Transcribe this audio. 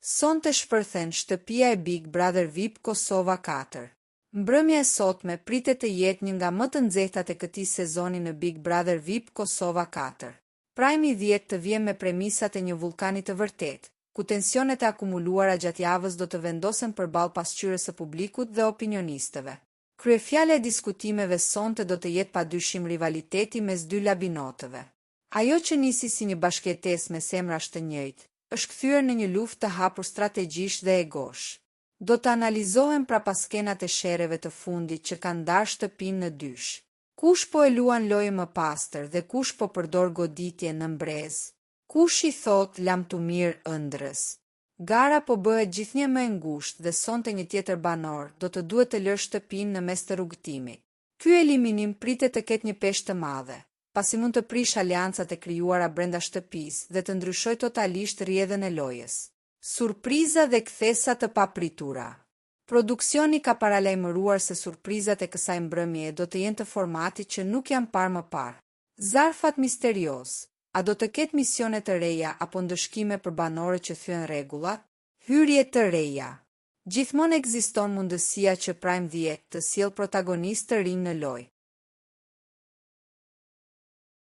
Sonte shpërthen shtëpia e Big Brother VIP Kosova 4. Mbrëmja e sotme pritet të jetë një nga më të nxehtat e këtij sezoni në Big Brother VIP Kosova 4. Prime 10 të vjen me premisat e një vulkani të vërtetë, ku tensionet e akumuluara gjatë javës do të vendosen përballë pasqyrës së publikut dhe opinionistëve. Kryefjala e diskutimeve sonte do të jetë padyshim rivaliteti mes dy labinotëve. Ajo që nisi si një bashkëjetesë me semrash të njëjtë, është kthyer në një luftë të hapur strategjisht dhe egosh. Do të analizohen prapaskenat e sherreve të fundit që kanë ndarë shtëpinë në dysh. Kush po e luan lojë më pastër dhe kush po përdor goditje në mbrez? Kush i thot lam të mirë ëndrës? Gara po bëhet gjithnjë më e ngushtë dhe sonte një tjetër banor do të duhet të lërë shtëpinë në mes të rrugëtimit. Ky eliminim pritet të ketë një peshë të madhe, pasi mund të prish aleancat e krijuara brenda shtëpisë dhe të ndryshojë totalisht rrjedhën e lojës. Surpriza dhe kthesa të papritura. Produksioni ka paralajmëruar se surprizat e kësaj mbrëmjeje do të jenë të formatit që nuk janë parë më parë. Zarfat misterios. A do të ketë misione të reja apo ndëshkime për banorët që thyen rregullat? Hyrje të reja. Gjithmonë ekziston mundësia që Prime 10 të sjellë protagonistë të rinj në lojë.